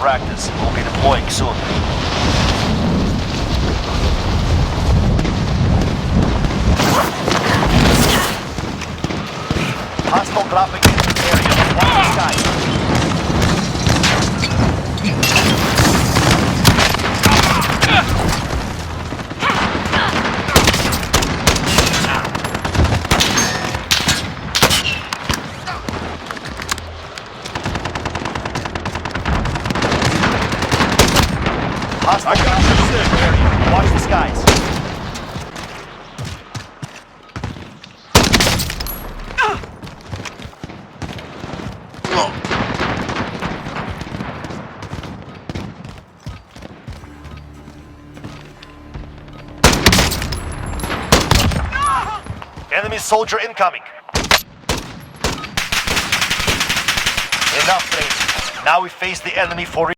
practice. We'll be deploying soon. Hostile dropping into the area. Watch the sky. Hostile dropping into the area. Watch the skies. Enemy soldier incoming. Enough, Trace. Now we face the enemy for